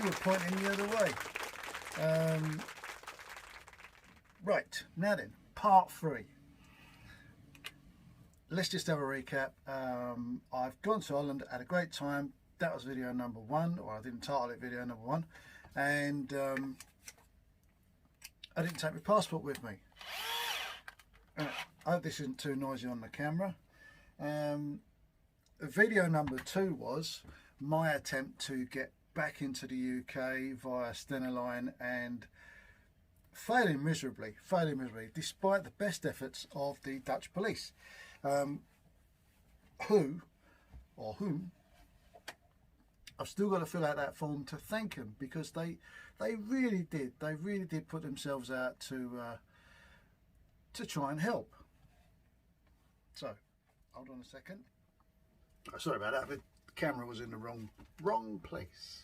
you were pointing the other way. Right, now then, part 3. Let's just have a recap. I've gone to Holland, had a great time. That was video number 1, or I didn't title it video number 1. And I didn't take my passport with me. I hope this isn't too noisy on the camera. Video number 2 was my attempt to get back into the UK via Stena Line, and failing miserably, despite the best efforts of the Dutch police, whom I've still got to fill out that form to thank them, because they really did put themselves out to try and help. So hold on a second. Oh, sorry about that, the camera was in the wrong place.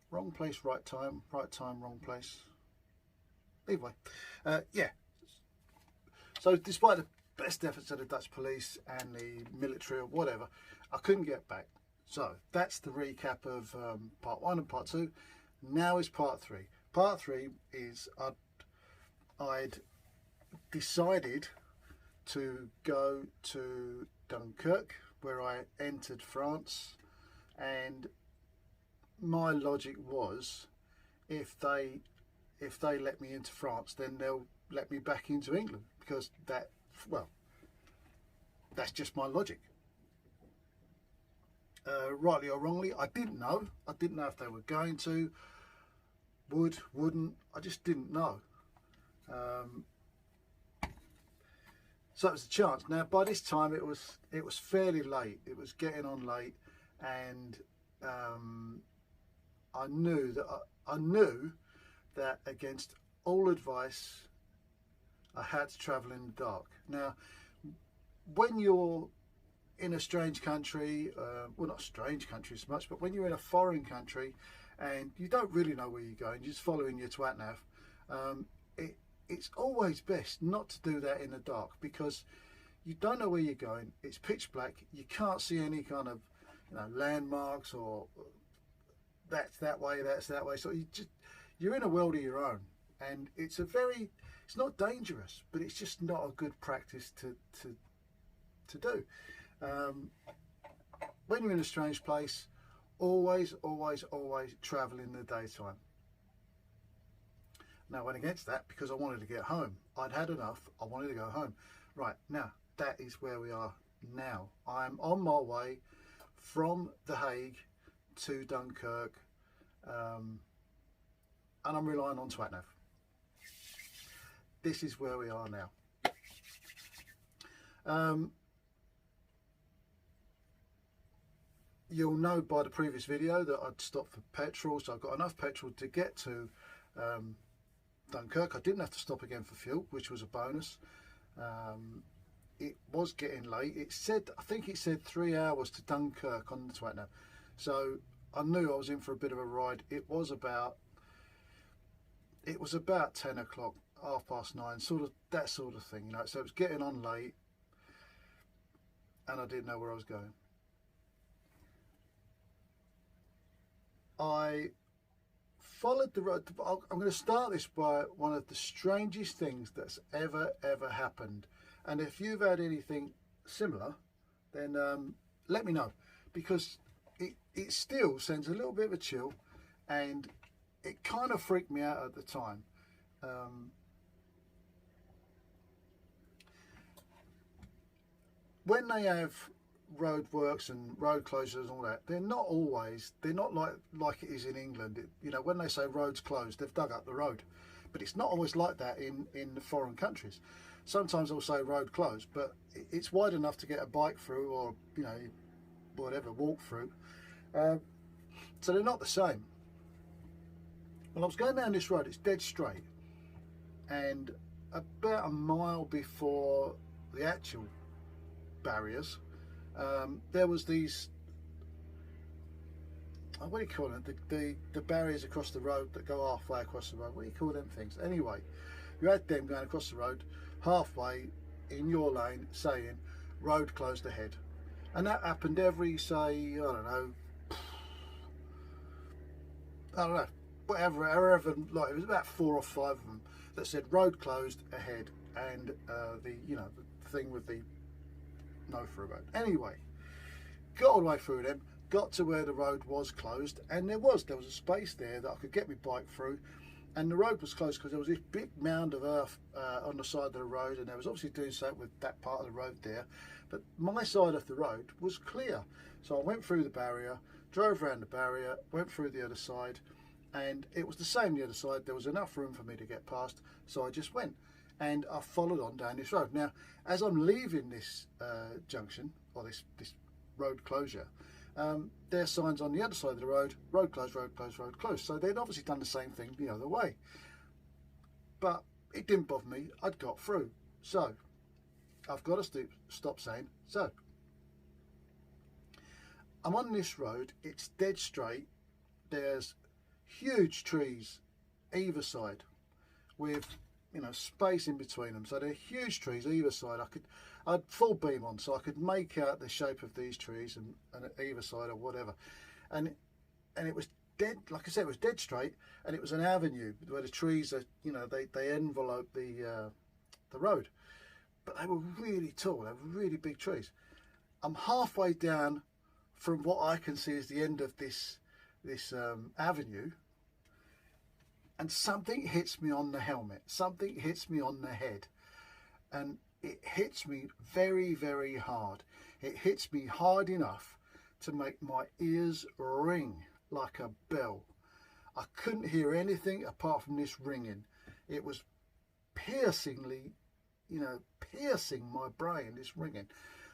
Wrong place, right time, wrong place. Either way, yeah. So despite the best efforts of the Dutch police and the military or whatever, I couldn't get back. So that's the recap of part 1 and part 2. Now is part 3. Part 3 is I'd decided to go to Dunkirk, where I entered France, and my logic was, if they let me into France, then they'll let me back into England, because that's just my logic. Rightly or wrongly, I didn't know if they were going to, wouldn't, I just didn't know. So it was a chance. Now by this time it was fairly late. It was getting on late, and I knew that against all advice, I had to travel in the dark. Now, when you're in a strange country, well, not strange country so much, but when you're in a foreign country and you don't really know where you're going, you're just following your twat nav, it's always best not to do that in the dark, because you don't know where you're going. It's pitch black. You can't see any kind of, landmarks, or that's that way, that's that way. So you're in a world of your own, and it's not dangerous, but it's just not a good practice to do. When you're in a strange place, always travel in the daytime. Now, I went against that because I wanted to get home. I'd had enough. I wanted to go home. Right, now, that is where we are now. I'm on my way from The Hague to Dunkirk, and I'm relying on TwatNav. This is where we are now. You'll know by the previous video that I'd stopped for petrol, so I've got enough petrol to get to Dunkirk. I didn't have to stop again for fuel, which was a bonus. It was getting late. I think it said 3 hours to Dunkirk on the TwatNav, so I knew I was in for a bit of a ride. It was about 10 o'clock, 9:30, sort of that sort of thing, so it was getting on late, and I didn't know where I was going. I followed the road. I'm going to start this by one of the strangest things that's ever happened, and if you've had anything similar, then let me know, because it still sends a little bit of a chill, and it kind of freaked me out at the time. When they have road works and road closures and all that, they're not like it is in England. When they say roads closed, they've dug up the road, but it's not always like that in the foreign countries. Sometimes they'll say road closed, but it's wide enough to get a bike through, or whatever, walk through. So they're not the same. Well, I was going down this road, it's dead straight, and about a mile before the actual barriers, there was these, what do you call it, the barriers across the road that go halfway across the road. What do you call them things? Anyway, you had them going across the road halfway in your lane saying road closed ahead, and that happened every, say, I don't know, I don't know, whatever, however, like it was about 4 or 5 of them that said road closed ahead, and the, you know, the thing with the no through road. Anyway, got all the way through them, got to where the road was closed, and there was a space there that I could get my bike through, and the road was closed because there was this big mound of earth on the side of the road, and there was obviously doing something with that part of the road there, but my side of the road was clear. So I went through the barrier, drove around the barrier, went through the other side, and it was the same the other side. There was enough room for me to get past, so I just went, and I followed on down this road. Now, as I'm leaving this junction, or this road closure, there are signs on the other side of the road: road closed, road closed, road closed. So they'd obviously done the same thing the other way, but it didn't bother me. I'd got through, so I've got to stop saying so. I'm on this road, it's dead straight, there's huge trees either side with, you know, space in between them, so they're huge trees either side. I'd full beam on so I could make out the shape of these trees and either side or whatever, and it was dead, like I said, it was dead straight, and it was an avenue where the trees are, you know, they envelope the road, but they were really tall, they were really big trees. I'm halfway down from what I can see is the end of this avenue, and something hits me on the helmet, something hits me on the head, and it hits me very, very hard. It hits me hard enough to make my ears ring like a bell. I couldn't hear anything apart from this ringing. It was piercingly, you know, piercing my brain, this ringing.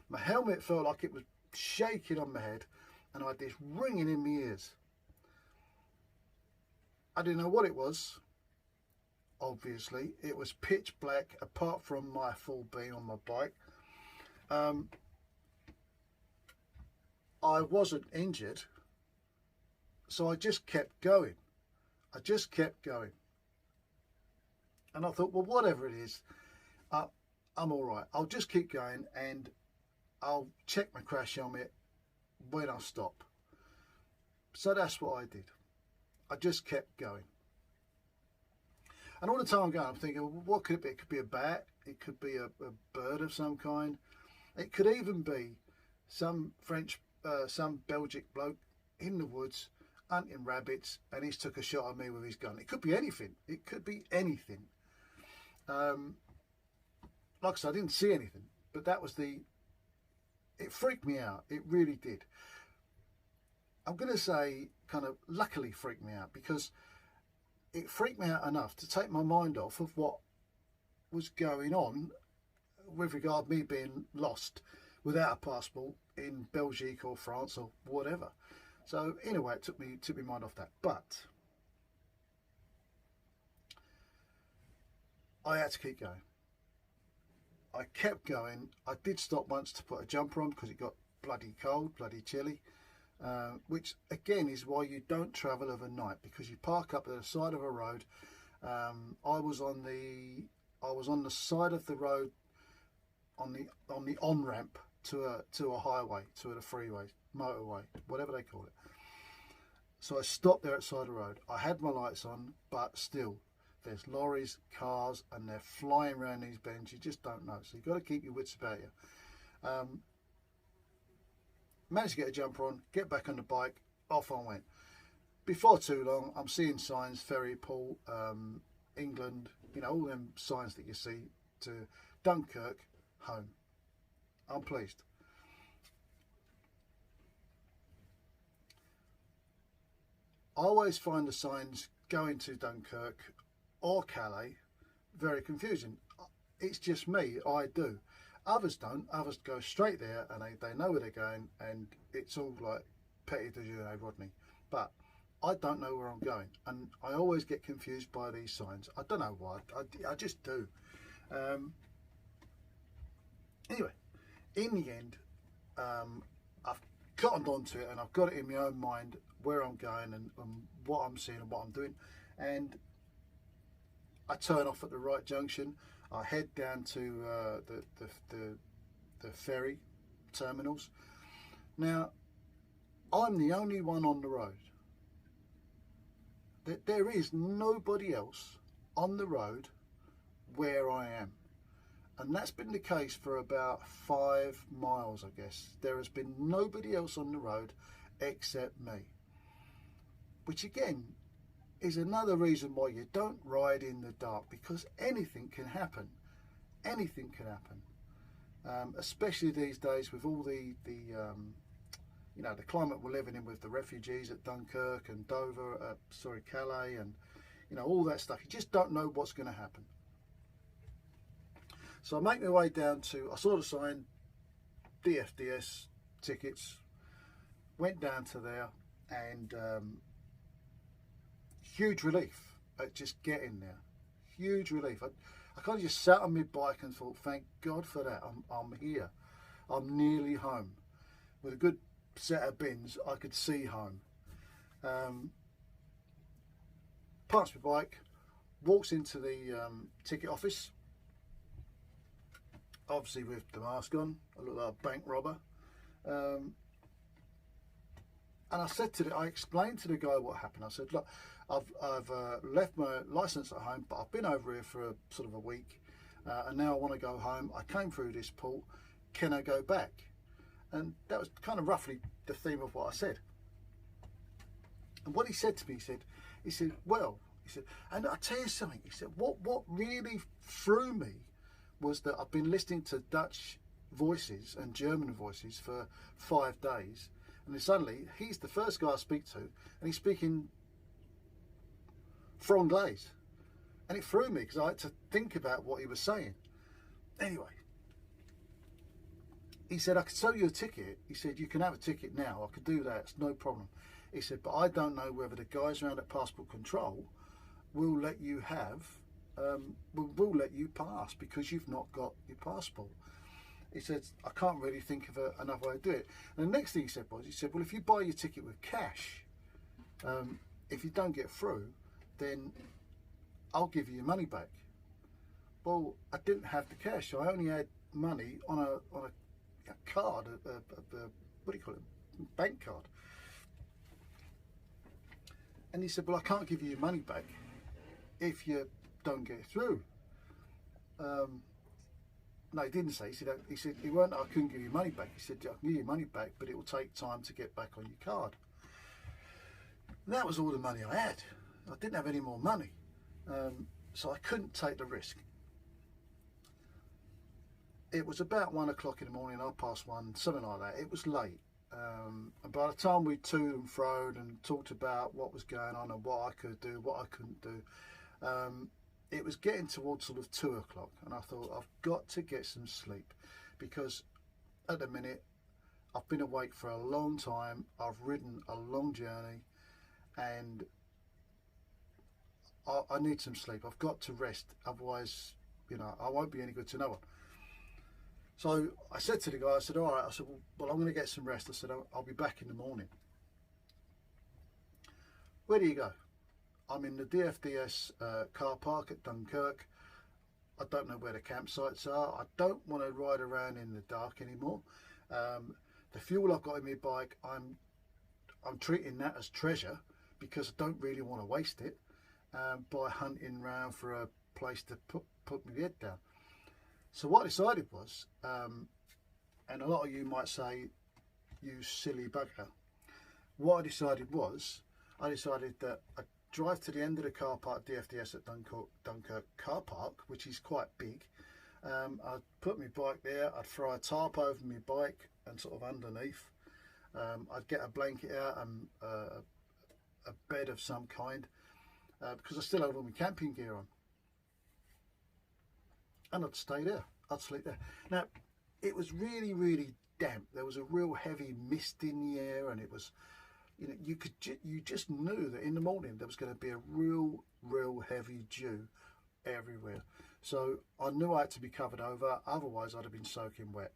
My helmet felt like it was shaking on my head, and I had this ringing in my ears. I didn't know what it was. Obviously, it was pitch black apart from my full beam on my bike. I wasn't injured, so I just kept going. I just kept going, and I thought, well, whatever it is, I'm all right. I'll just keep going, and I'll check my crash helmet when I stop. So that's what I did. I just kept going. And all the time I'm going, I'm thinking, well, what could it be? It could be a bat. It could be a bird of some kind. It could even be some Belgic bloke in the woods hunting rabbits, and he's took a shot at me with his gun. It could be anything. It could be anything. Like I said, I didn't see anything, but that was it freaked me out. It really did. I'm going to say kind of luckily freaked me out, because it freaked me out enough to take my mind off of what was going on with regard to me being lost without a passport in Belgique or France or whatever. So anyway, it took my mind off that. But I had to keep going. I kept going. I did stop once to put a jumper on because it got bloody cold, bloody chilly, which again is why you don't travel overnight, because you park up at the side of a road. I was on the side of the road on the on-ramp to a highway, to a freeway, motorway, whatever they call it. So I stopped there at the side of the road. I had my lights on, but still, there's lorries, cars, and they're flying around these bends. You just don't know. So you've got to keep your wits about you. Managed to get a jumper on, get back on the bike, off I went. Before too long, I'm seeing signs, Ferrypool, England, you know, all them signs that you see to Dunkirk, home. I'm pleased. I always find the signs going to Dunkirk or Calais very confusing. It's just me, I do. Others don't. Others go straight there and they know where they're going, and it's all like Petit Déjeuner Rodney. But I don't know where I'm going, and I always get confused by these signs. I don't know why. I just do. Anyway, in the end, I've cottoned onto it, and I've got it in my own mind where I'm going and what I'm seeing and what I'm doing, and I turn off at the right junction. I head down to the ferry terminals. Now, I'm the only one on the road. There is nobody else on the road where I am. And that's been the case for about 5 miles, I guess. There has been nobody else on the road except me. Which again is another reason why you don't ride in the dark, because anything can happen. Anything can happen. Especially these days with all the you know, the climate we're living in with the refugees at Dunkirk and Dover, Calais, and you know, all that stuff. You just don't know what's going to happen. So I make my way down to, I saw the sign, DFDS tickets, went down to there, and huge relief at just getting there. Huge relief. I kind of just sat on my bike and thought, thank God for that. I'm here. I'm nearly home. With a good set of bins, I could see home. Parks my bike, walks into the ticket office, obviously with the mask on. I look like a bank robber. And I explained to the guy what happened. I said, look, I've left my license at home, but I've been over here for sort of a week, and now I want to go home. I came through this port. Can I go back? And that was kind of roughly the theme of what I said. And what he said to me, he said, well, he said, and I'll tell you something. He said, what really threw me was that I've been listening to Dutch voices and German voices for 5 days, and then suddenly he's the first guy I speak to, and he's speaking Franglais, and it threw me because I had to think about what he was saying. Anyway, he said, I could sell you a ticket. He said, you can have a ticket now. I could do that. It's no problem. He said, but I don't know whether the guys around at Passport Control will let you have, will let you pass because you've not got your passport. He said, I can't really think of another way to do it. And the next thing he said was, well, if you buy your ticket with cash, if you don't get through, then I'll give you your money back. Well, I didn't have the cash. I only had money on a card, what do you call it, bank card. And he said, well, I can't give you your money back if you don't get through. No, he didn't say. He said he weren't. I couldn't give you money back. He said, I can give you money back, but it will take time to get back on your card. And that was all the money I had. I didn't have any more money, so I couldn't take the risk. It was about 1 o'clock in the morning, 1:30, something like that. It was late. And by the time we toed and froed and talked about what was going on and what I could do, what I couldn't do, it was getting towards sort of 2 o'clock, and I thought, I've got to get some sleep, because at the minute I've been awake for a long time. I've ridden a long journey, and I need some sleep. I've got to rest, otherwise, you know, I won't be any good to no one. So I said to the guy, I said, all right, I said, well, I'm going to get some rest. I said, I'll be back in the morning. Where do you go? I'm in the DFDS car park at Dunkirk. I don't know where the campsites are. I don't want to ride around in the dark anymore. The fuel I've got in my bike, I'm treating that as treasure, because I don't really want to waste it by hunting around for a place to put my head down. So what I decided was, and a lot of you might say, you silly bugger, what I decided was, I decided that I'd drive to the end of the car park, DFDS at Dunkirk car park, which is quite big. I'd put my bike there, I'd throw a tarp over my bike and sort of underneath. I'd get a blanket out and a bed of some kind, because I still had all my camping gear on. And I'd stay there, I'd sleep there. Now, it was really, really damp. There was a real heavy mist in the air, and it was, you know, you just knew that in the morning there was going to be a real heavy dew everywhere. So I knew I had to be covered over, otherwise I'd have been soaking wet.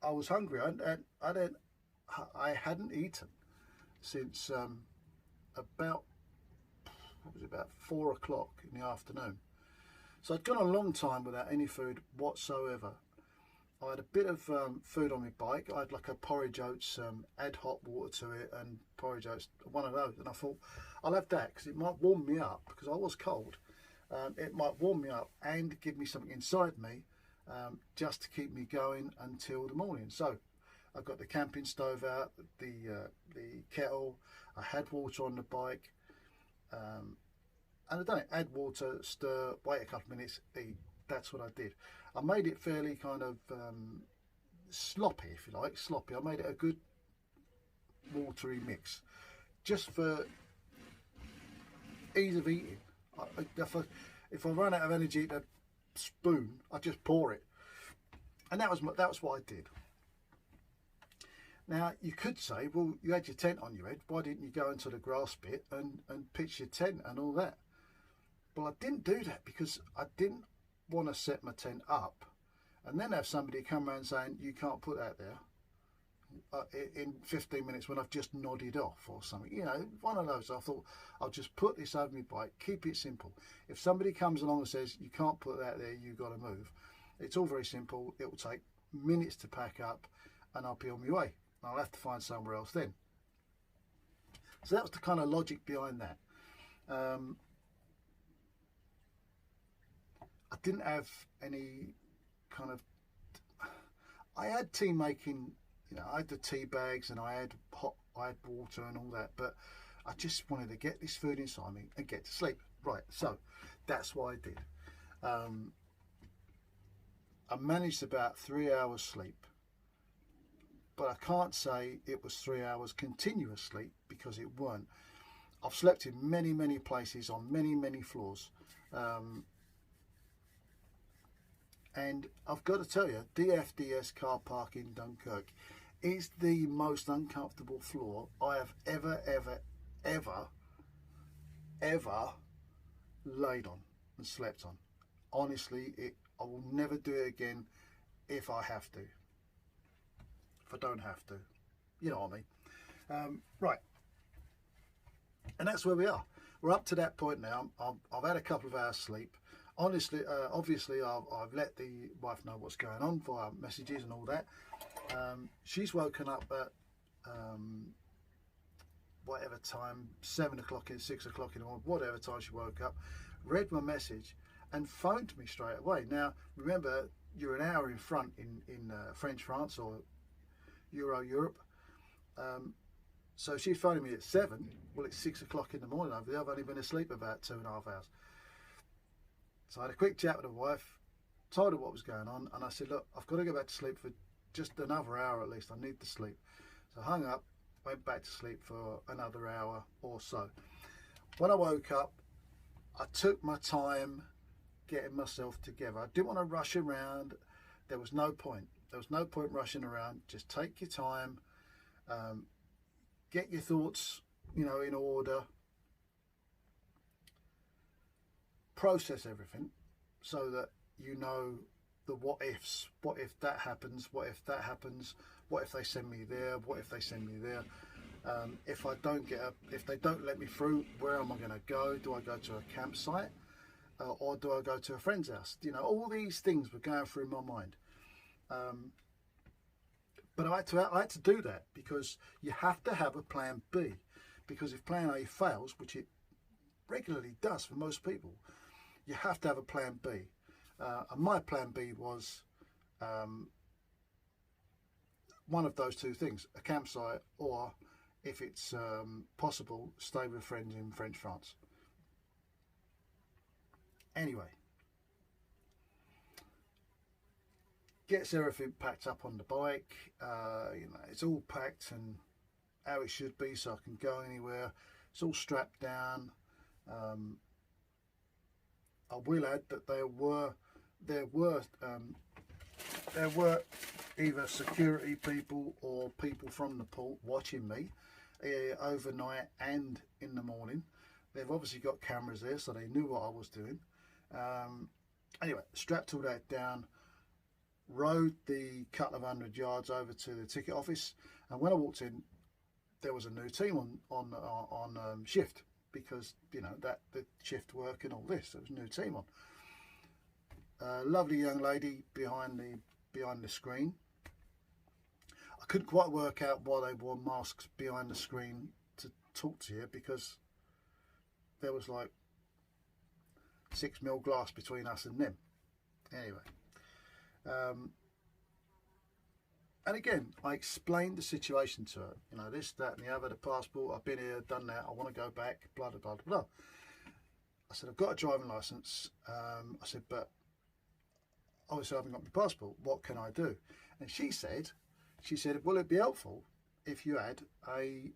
I was hungry. I hadn't eaten since about 4 o'clock in the afternoon. So I'd gone a long time without any food whatsoever. I had a bit of food on my bike. I had like a porridge oats, add hot water to it, and porridge oats, one of those. And I thought, I'll have that because it might warm me up, because I was cold. It might warm me up and give me something inside me, just to keep me going until the morning. So I got the camping stove out, the kettle. I had water on the bike, and I don't add water, stir, wait a couple of minutes, eat. That's what I did. I made it fairly kind of sloppy, if you like, sloppy. I made it a good watery mix, just for ease of eating. If I run out of energy to spoon, I just pour it, and that was what I did. Now you could say, well, you had your tent on your head. Why didn't you go into the grass bit and pitch your tent and all that? Well, I didn't do that because I didn't want to set my tent up and then have somebody come around saying you can't put that there in 15 minutes when I've just nodded off or something. You know, one of those. I thought, I'll just put this over my bike, keep it simple. If somebody comes along and says you can't put that there, you've got to move, it's all very simple. It will take minutes to pack up and I'll be on my way. I'll have to find somewhere else then. So that was the kind of logic behind that. I didn't have any kind of, I had tea making, you know, I had the tea bags and I had water and all that, but I just wanted to get this food inside me and get to sleep. Right, so that's what I did. I managed about 3 hours sleep, but I can't say it was 3 hours continuous sleep because it weren't. I've slept in many, many places on many, many floors. And I've got to tell you, DFDS car park in Dunkirk is the most uncomfortable floor I have ever laid on and slept on. Honestly, I will never do it again if I have to. If I don't have to, you know what I mean. Right, and that's where we are. We're up to that point now. I've had a couple of hours sleep. Honestly, obviously, I've let the wife know what's going on via messages and all that. She's woken up at whatever time, 7 o'clock, 6 o'clock in the morning, whatever time she woke up, read my message and phoned me straight away. Now, remember, you're an hour in front in French France or Europe. So she's phoning me at 7. Well, it's 6 o'clock in the morning over there. I've only been asleep about 2.5 hours. So I had a quick chat with the wife, told her what was going on, and I said, look, I've got to go back to sleep for just another hour at least. I need to sleep. So I hung up, went back to sleep for another hour or so. When I woke up, I took my time getting myself together. I didn't want to rush around. There was no point. There was no point rushing around. Just take your time, get your thoughts, you know, in order. Process everything so that you know the what ifs. What if that happens? What if that happens? What if they send me there? What if they send me there? If I don't if they don't let me through, where am I going to go? Do I go to a campsite or do I go to a friend's house? You know, all these things were going through my mind. But I had to do that because you have to have a plan B, because if plan A fails, which it regularly does for most people, you have to have a plan B. And my plan B was one of those two things, a campsite, or if it's possible, stay with friends in French France. Anyway, gets everything packed up on the bike. You know, it's all packed and how it should be, so I can go anywhere. It's all strapped down. I will add that there were either security people or people from the port watching me overnight and in the morning. They've obviously got cameras there, so they knew what I was doing. Anyway, strapped all that down, rode the couple of 100 yards over to the ticket office, and when I walked in, there was a new team on shift, because you know that the shift work and all this. There was a new team on. Lovely young lady behind the behind the screen. I couldn't quite work out why they wore masks behind the screen to talk to you, because there was like 6mm glass between us and them. Anyway, and again, I explained the situation to her. You know, this, that and the other, the passport, I've been here, done that, I want to go back, blah, blah, blah, blah. I said, I've got a driving licence. I said, but obviously I haven't got my passport. What can I do? And she said, well, it'd be helpful if you had a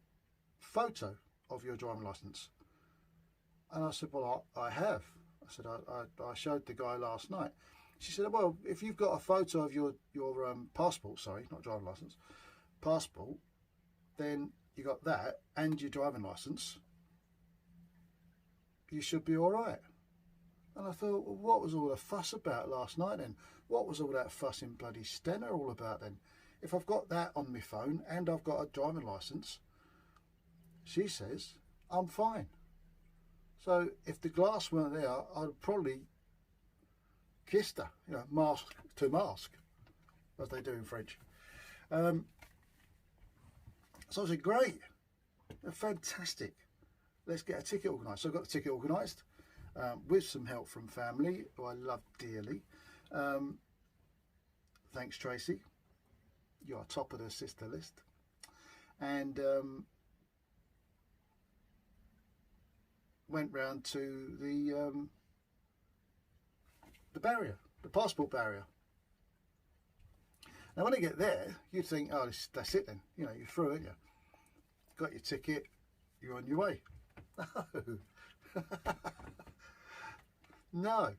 photo of your driving licence. And I said, well, I have. I said, I showed the guy last night. She said, well, if you've got a photo of your passport, sorry, not driving licence, passport, then you got that and your driving licence, you should be all right. And I thought, well, what was all the fuss about last night then? What was all that fuss in bloody Stena all about then? If I've got that on my phone and I've got a driving licence, she says, I'm fine. So if the glass weren't there, I'd probably kissed her, you know, mask to mask, as they do in French. So I said, great, fantastic. Let's get a ticket organised. So I got the ticket organised with some help from family, who I love dearly. Thanks, Tracy. You are top of the sister list. And went round to the barrier, the passport barrier. Now, when I get there, you'd think, oh, that's it then. You know, you're through, aren't you? Got your ticket, you're on your way. No. No.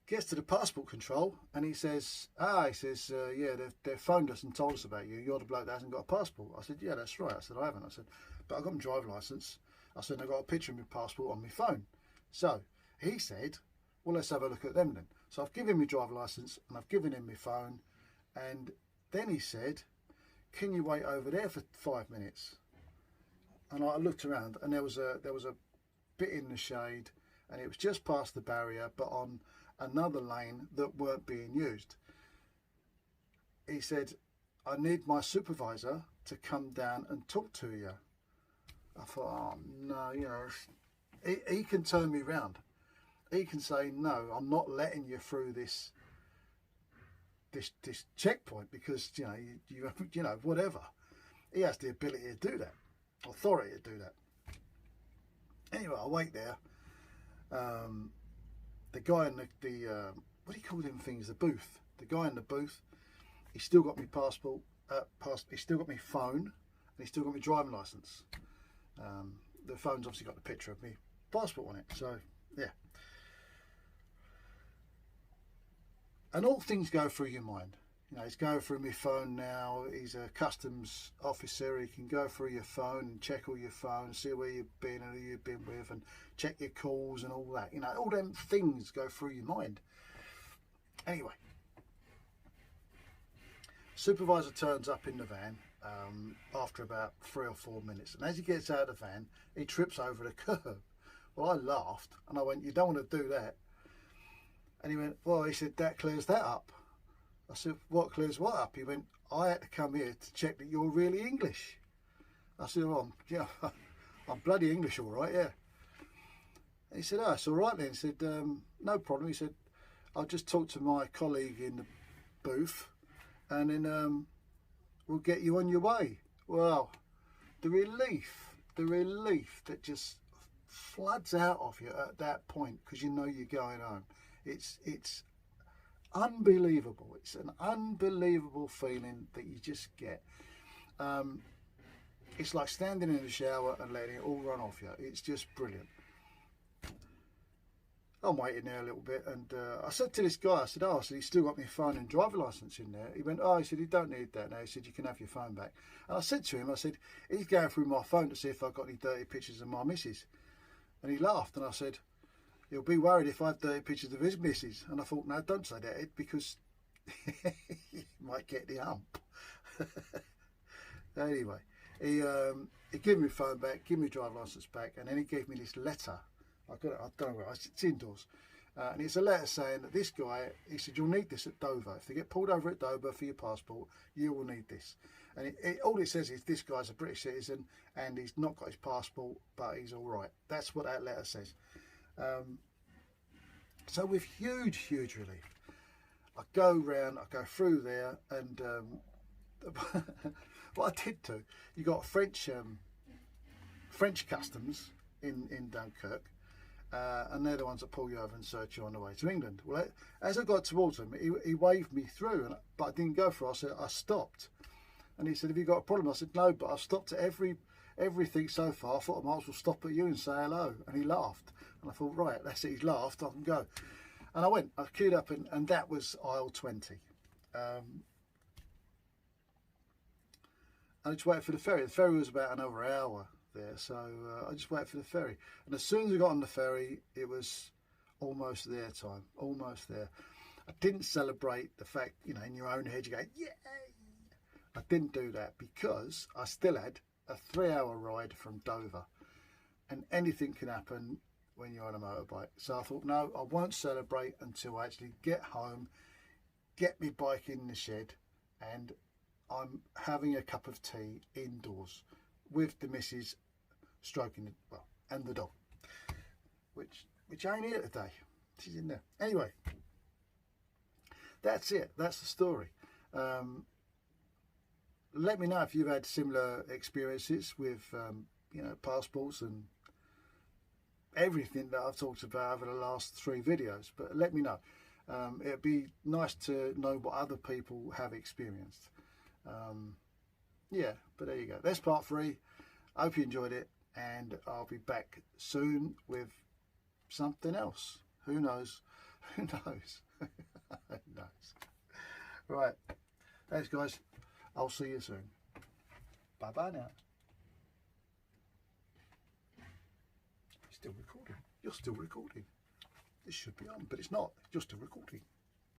Gets to the passport control and he says, yeah, they've phoned us and told us about you. You're the bloke that hasn't got a passport. I said, yeah, that's right. I said, I haven't. I said, but I've got my driving licence. I said, I've got a picture of my passport on my phone. So he said, well, let's have a look at them then. So I've given him my driving licence and I've given him my phone. And then he said, can you wait over there for 5 minutes? And I looked around and there was a bit in the shade and it was just past the barrier, but on another lane that weren't being used. He said, I need my supervisor to come down and talk to you. I thought, oh no, you know, he can turn me round. He can say, no, I'm not letting you through this checkpoint because, you know, whatever. He has the ability to do that, authority to do that. Anyway, I wait there. The guy in the what do you call them things? The booth. The guy in the booth, he's still got my passport, he's still got my phone, and he's still got my driving licence. The phone's obviously got the picture of me passport on it, so yeah. And all things go through your mind. You know, he's going through my phone now. He's a customs officer. He can go through your phone and check all your phone, see where you've been and who you've been with, and check your calls and all that. You know, all them things go through your mind. Anyway, supervisor turns up in the van after about 3 or 4 minutes, and as he gets out of the van, he trips over the curb. Well, I laughed and I went, "You don't want to do that." And he went, "Well," he said, "that clears that up." I said, "What clears what up?" He went, "I had to come here to check that you're really English." I said, "Well, yeah, I'm bloody English, all right, yeah." And he said, "Oh, it's all right then." He said, "No problem." He said, "I'll just talk to my colleague in the booth and then we'll get you on your way." Well, the relief that just floods out of you at that point, because you know you're going home. It's unbelievable. It's an unbelievable feeling that you just get. It's like standing in the shower and letting it all run off you. It's just brilliant. I'm waiting there a little bit, and I said to this guy, I said, "Oh," I said, "he's still got my phone and driver licence in there." He went, "Oh," he said, "you don't need that now." He said, "You can have your phone back." And I said to him, I said, "He's going through my phone to see if I've got any dirty pictures of my missus." And he laughed, and I said, "He'll be worried if I have dirty pictures of his missus." And I thought, no, don't say that, Ed, because he might get the hump. Anyway, he gave me my phone back, gave me my driver licence back, and then he gave me this letter. I got it, I don't know where, it's indoors. And it's a letter saying that this guy, he said, you'll need this at Dover. If they get pulled over at Dover for your passport, you will need this. And all it says is this guy's a British citizen and he's not got his passport, but he's all right. That's what that letter says. So with huge relief, I go through there, and what I did do, you got French customs in Dunkirk, and they're the ones that pull you over and search you on the way to England. Well, as I got towards him, he waved me through, but I didn't go through. I stopped, and he said, "Have you got a problem?" I said, "No, but I've stopped at everything so far. I thought I might as well stop at you and say hello." And he laughed, and I thought, right, that's it. He's laughed. I can go. And I queued up, and that was aisle 20. I just waited for the ferry. The ferry was about another hour there, so I just waited for the ferry. And as soon as I got on the ferry, it was almost their time, almost there. I didn't celebrate the fact, you know, in your own head you go, yay! I didn't do that because I still had a 3-hour ride from Dover, and anything can happen when you're on a motorbike. So I thought, no, I won't celebrate until I actually get home, get my bike in the shed, and I'm having a cup of tea indoors with the missus stroking it, well, and the dog, which ain't here today. She's in there. Anyway, that's it. That's the story. Let me know if you've had similar experiences with you know, passports and everything that I've talked about over the last 3 videos, but let me know. It'd be nice to know what other people have experienced. Yeah, but there you go. That's part 3. I hope you enjoyed it, and I'll be back soon with something else. Who knows? Who knows? Who knows? Right. Thanks, guys. I'll see you soon. Bye-bye now. Still recording. You're still recording. This should be on, but it's not. You're still recording.